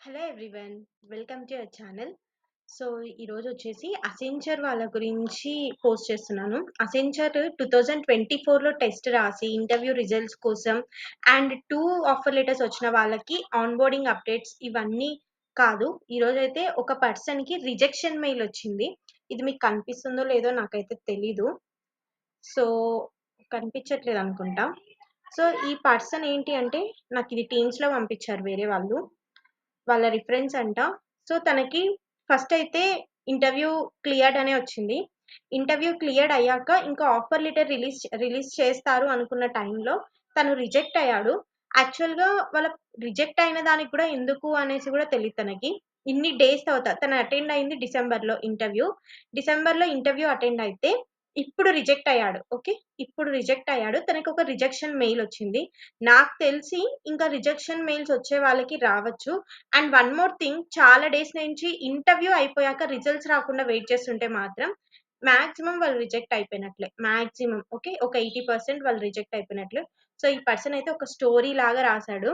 Hello everyone, welcome to our channel. So ఈరోజు వచ్చేసి Accenture వాళ్ళ గురించి పోస్ట్ చేస్తున్నాను. అసెంచర్ 2024లో టెస్ట్ రాసి ఇంటర్వ్యూ రిజల్ట్స్ కోసం అండ్ 2 ఆఫర్ లెటర్స్ వచ్చిన వాళ్ళకి ఆన్ బోర్డింగ్ అప్డేట్స్ ఇవన్నీ కాదు. ఈరోజైతే ఒక పర్సన్కి రిజెక్షన్ మెయిల్ వచ్చింది. ఇది మీకు కనిపిస్తుందో లేదో నాకైతే తెలీదు. సో కనిపించట్లేదు అనుకుంటా. సో ఈ పర్సన్ ఏంటి అంటే నాకు ఇది టీమ్స్లో పంపించారు వేరే వాళ్ళు, వాళ్ళ రిఫరెన్స్ అంట. సో తనకి ఫస్ట్ అయితే ఇంటర్వ్యూ క్లియర్డ్ అనే వచ్చింది. ఇంటర్వ్యూ క్లియర్డ్ అయ్యాక ఇంకా ఆఫర్ లెటర్ రిలీజ్ చేస్తారు అనుకున్న టైంలో తను రిజెక్ట్ అయ్యాడు. యాక్చువల్గా వాళ్ళ రిజెక్ట్ అయిన దానికి కూడా ఎందుకు అనేసి కూడా తెలియదు తనకి. ఇన్ని డేస్ తర్వాత తను అటెండ్ అయింది డిసెంబర్లో ఇంటర్వ్యూ అటెండ్ అయితే ఇప్పుడు రిజెక్ట్ అయ్యాడు. ఓకే, ఇప్పుడు రిజెక్ట్ అయ్యాడు. తనకి ఒక రిజెక్షన్ మెయిల్ వచ్చింది. నాకు తెలిసి ఇంకా రిజెక్షన్ మెయిల్స్ వచ్చే వాళ్ళకి రావచ్చు. అండ్ వన్ మోర్ థింగ్, చాలా డేస్ నుంచి ఇంటర్వ్యూ అయిపోయాక రిజల్ట్స్ రాకుండా వెయిట్ చేస్తుంటే మాత్రం మాక్సిమం వాళ్ళు రిజెక్ట్ అయిపోయినట్లే. మాక్సిమం ఓకే, ఒక 80% వాళ్ళు రిజెక్ట్ అయిపోయినట్లు. సో ఈ పర్సన్ అయితే ఒక స్టోరీ లాగా రాశాడు.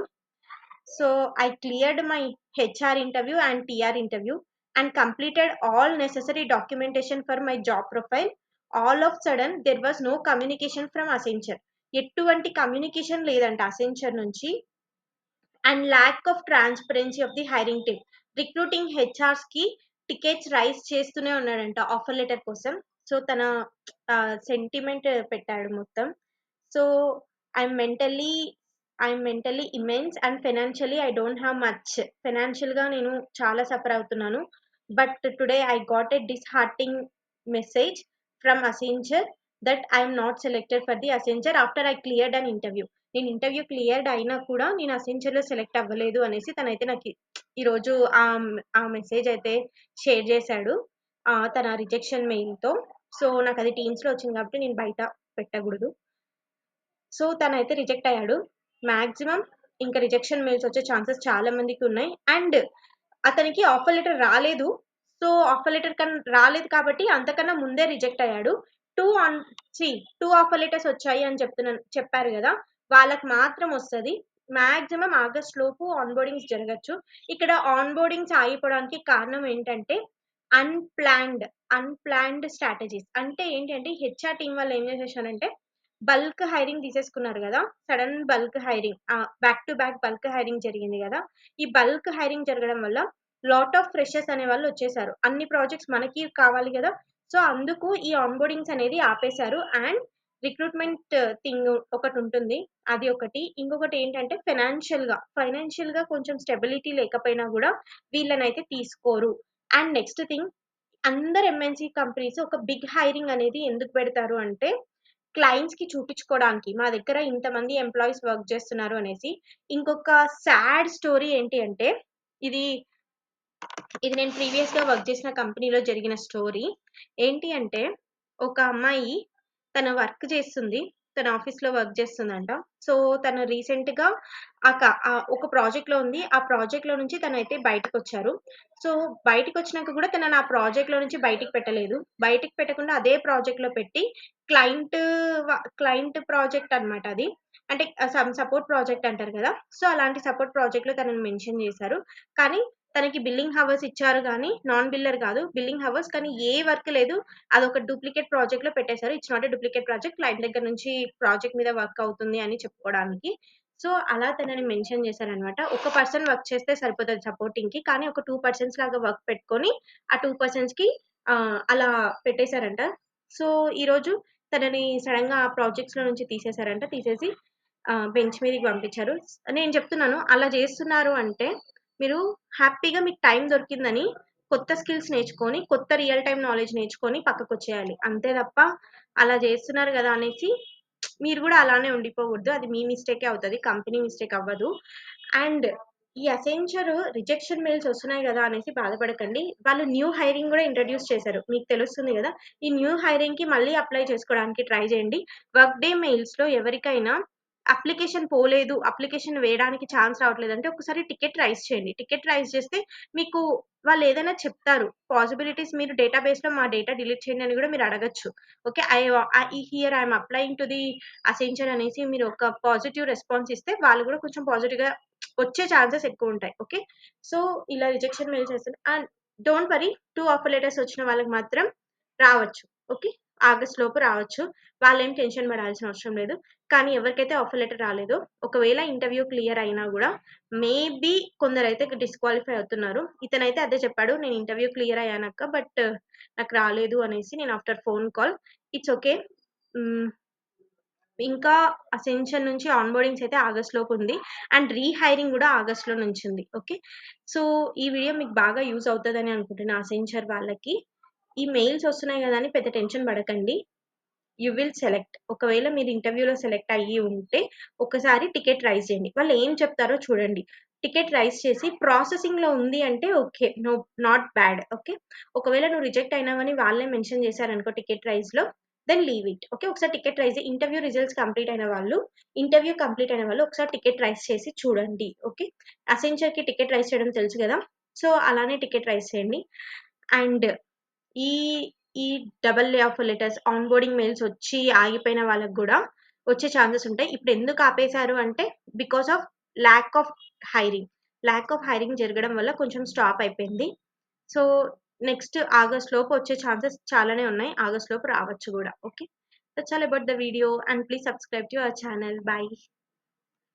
So I cleared my HR interview and TR interview and completed all necessary documentation for my job profile. All of sudden there was no communication from Accenture. ఎటువంటి communication లేదంట Accenture నుంచి. And lack of transparency of the hiring team. Recruiting HRs కి tickets raise చేస్తూనే ఉన్నాడంట offer letter కోసం. So తన sentiment పెట్టాడు మొత్తం. So I'm mentally I'm mentally immense and financially I don't have much. ఫైనాన్షియల్గా నేను చాలా సఫర్ అవుతున్నాను. But today I got a disheartening message from Accenture that I'm not selected for the Accenture after I cleared an interview. నేను interview cleared అయినా కూడా నేను అసెంచర్లో select అవ్వలేదు అనేసి తనైతే నాకు ఈరోజు ఆ మెసేజ్ అయితే షేర్ చేశాడు తన రిజెక్షన్ మెయిల్తో. సో నాకు అది టీమ్స్లో వచ్చింది కాబట్టి నేను బయట పెట్టకూడదు. సో తనైతే రిజెక్ట్ అయ్యాడు. మాక్సిమం ఇంకా రిజెక్షన్ మెయిల్స్ వచ్చే ఛాన్సెస్ చాలా మందికి ఉన్నాయి. అండ్ అతనికి ఆఫర్ లెటర్ రాలేదు. సో ఆఫర్ లెటర్ రాలేదు కాబట్టి అంతకన్నా ముందే రిజెక్ట్ అయ్యాడు. Two on two offer letters వచ్చాయి అని చెప్పారు కదా, వాళ్ళకి మాత్రం వస్తుంది. మాక్సిమం ఆగస్ట్ లోపు ఆన్ బోర్డింగ్స్ జరగచ్చు. ఇక్కడ ఆన్ బోర్డింగ్స్ ఆగిపోవడానికి కారణం ఏంటంటే అన్ప్లాన్డ్ స్ట్రాటజీస్. అంటే ఏంటంటే హెచ్ఆర్ టీం వాళ్ళు ఏం చేసేసారంటే బల్క్ హైరింగ్ తీసేసుకున్నారు కదా, sudden bulk hiring, back to back bulk hiring జరిగింది కదా. ఈ బల్క్ హైరింగ్ జరగడం వల్ల లాట్ ఆఫ్ ఫ్రెషర్స్ అనే వాళ్ళు వచ్చేసారు. అన్ని ప్రాజెక్ట్స్ మనకి కావాలి కదా. సో అందుకు ఈ ఆన్బోర్డింగ్స్ అనేది ఆపేశారు. అండ్ రిక్రూట్మెంట్ థింగ్ ఒకటి ఉంటుంది, అది ఒకటి. ఇంకొకటి ఏంటంటే ఫైనాన్షియల్ గా కొంచెం స్టెబిలిటీ లేకపోయినా కూడా వీళ్ళనైతే తీసుకోరు. అండ్ నెక్స్ట్ థింగ్, అందరు ఎంఎన్సీ కంపెనీస్ ఒక బిగ్ హైరింగ్ అనేది ఎందుకు పెడతారు అంటే క్లయింట్స్ కి చూపించుకోవడానికి మా దగ్గర ఇంతమంది ఎంప్లాయీస్ వర్క్ చేస్తున్నారు అనేసి. ఇంకొక సాడ్ స్టోరీ ఏంటి అంటే, ఇది ఇది నేను ప్రీవియస్ గా వర్క్ చేసిన కంపెనీలో జరిగిన స్టోరీ. ఏంటి అంటే ఒక అమ్మాయి తన వర్క్ చేస్తుంది, తన ఆఫీస్ లో వర్క్ చేస్తుందంట. సో తను రీసెంట్ గా ఒక ప్రాజెక్ట్ లో ఉంది. ఆ ప్రాజెక్ట్ లో నుంచి తనైతే బయటకు వచ్చారు. సో బయటకు వచ్చినాక కూడా తనని ఆ ప్రాజెక్ట్ లో నుంచి బయటికి పెట్టలేదు. బయటికి పెట్టకుండా అదే ప్రాజెక్ట్ లో పెట్టి క్లయింట్ క్లయింట్ ప్రాజెక్ట్ అన్నమాట అది. అంటే సపోర్ట్ ప్రాజెక్ట్ అంటారు కదా. సో అలాంటి సపోర్ట్ ప్రాజెక్ట్ లో తనని మెన్షన్ చేశారు. కానీ తనకి బిల్లింగ్ హవర్స్ ఇచ్చారు గానీ నాన్ బిల్లర్ కాదు, బిల్లింగ్ హవర్స్. కానీ ఏ వర్క్ లేదు. అదొక డూప్లికేట్ ప్రాజెక్ట్ లో పెట్టేశారు. It's not a duplicate project, client దగ్గర నుంచి ప్రాజెక్ట్ మీద వర్క్ అవుతుంది అని చెప్పుకోవడానికి. సో అలా తనని మెన్షన్ చేశారనమాట. ఒక పర్సన్ వర్క్ చేస్తే సరిపోతుంది సపోర్టింగ్ కి, కానీ ఒక 2 పర్సన్స్ లాగా వర్క్ పెట్టుకొని ఆ 2 పర్సన్స్ కి అలా పెట్టేశారంట. సో ఈరోజు తనని సడన్ గా ఆ ప్రాజెక్ట్స్ లో నుంచి తీసేశారంట. తీసేసి బెంచ్ మీదకి పంపించారు. నేను చెప్తున్నాను, అలా చేస్తున్నారు అంటే మీరు హ్యాపీగా మీకు టైం దొరికిందని కొత్త స్కిల్స్ నేర్చుకొని, కొత్త రియల్ టైమ్ నాలెడ్జ్ నేర్చుకొని పక్కకొచ్చేయాలి. అంతే తప్ప అలా చేస్తున్నారు కదా అనేసి మీరు కూడా అలానే ఉండిపోకూడదు. అది మీ మిస్టేకే అవుతది, కంపెనీ మిస్టేక్ అవ్వదు. అండ్ ఈ అసెంచర్ రిజెక్షన్ మెయిల్స్ వస్తున్నాయి కదా అనేసి బాధపడకండి. వాళ్ళు న్యూ హైరింగ్ కూడా ఇంట్రడ్యూస్ చేశారు, మీకు తెలుస్తుంది కదా. ఈ న్యూ హైరింగ్ కి మళ్ళీ అప్లై చేసుకోవడానికి ట్రై చేయండి. వర్క్ డే మెయిల్స్ లో ఎవరికైనా అప్లికేషన్ పోలేదు, అప్లికేషన్ వేయడానికి ఛాన్స్ రావట్లేదంటే ఒకసారి టికెట్ రైజ్ చేయండి. టికెట్ రైజ్ చేస్తే మీకు వాళ్ళేదైనా చెప్తారు. పాసిబిలిటీస్ మీరు డేటాబేస్‌లో మా డేటా డిలీట్ చేయండి అని గూడా మీరు అడగొచ్చు. Okay. Here I am applying to the Accenture అనేసి మీరు ఒక పాజిటివ్ రెస్పాన్స్ ఇస్తే వాళ్ళు గూడా కొంచెం పాజిటివ్‌గా వచ్చే ఛాన్సెస్ ఎక్కువుంటాయి. ఓకే. సో, ఇలా రిజెక్షన్ మెయిల్స్ చేస్తారు. And don't worry 2 offer letters వచ్చిన వాళ్ళకి మాత్రం రావచ్చు. ఓకే. ఆగస్ట్ లోపు రావచ్చు. వాళ్ళేం టెన్షన్ పడాల్సిన అవసరం లేదు. కానీ ఎవరికైతే ఆఫర్ లెటర్ రాలేదో, ఒకవేళ ఇంటర్వ్యూ క్లియర్ అయినా గూడా మేబీ కొందరైతే డిస్‌క్వాలిఫై అవుతున్నారు. ఇతనైతే అదే చెప్పాడు. నేను ఇంటర్వ్యూ క్లియర్ అయ్యానక్క. బట్ నాకు రాలేదు అనేసి నేను after phone call it's okay. హ్మ్. ఇంకా అసెన్షన్ నుంచి ఆన్‌బోర్డింగ్స్ అయితే ఆగస్ట్ లోపు ఉంది. అండ్ రీహైరింగ్ గూడా ఆగస్ట్‌లో నుంచి ఉంది. ఓకే. సో, ఈ వీడియో మీకు బాగా యూజ్ అవుతదని అనుకుంటున్నా అసెంచర్ వాళ్ళకి. ఈ మెయిల్స్ వస్తున్నాయి గదా! అని పెద్ద టెన్షన్ పడకండి. You will select. ఒకవేళ మీరు ఇంటర్వ్యూలో సెలెక్ట్ అయ్యి ఉంటే, ఒకసారి టికెట్ రైజ్ చేయండి. వాళ్ళు ఏం చెప్తారో చూడండి. టికెట్ రైజ్ చేసి ప్రాసెసింగ్‌లో ఉంది అంటే ఓకే. Not bad. ఓకే. ఒకవేళ నువ్వు రిజెక్ట్ అయినావని వాళ్ళే మెన్షన్ చేశారనుకో టికెట్ రైజ్‌లో, దెన్ లీవ్ ఇట్. ఓకే. ఒకసారి ticket raise interview results complete అయిన వాళ్ళు, ఇంటర్వ్యూ కంప్లీట్ అయిన వాళ్ళు ఒకసారి టికెట్ రైజ్ చేసి చూడండి. ఓకే. అసెంచర్‌కి టికెట్ రైజ్ చేయడం తెలుసు గదా! సో, అలానే టికెట్ రైజ్ చేయండి. అండ్ ఈ ఈ double lay off letters, onboarding mails వచ్చి ఆగిపోయిన వాళ్ళకి గూడా వచ్చే ఛాన్సెస్ ఉంటాయి. ఇప్పుడెందుకు ఆపేశారు అంటే, because of lack of hiring. Lack of hiring జరగడం వల్ల కొంచెం స్టాప్ అయిపోయింది. సో, నెక్స్ట్ ఆగస్ట్ లోపు వచ్చే ఛాన్సెస్ చాలానే ఉన్నాయి. ఆగస్ట్ లోపు రావచ్చు గూడా. Okay. That's all about the video and please subscribe to our channel. By.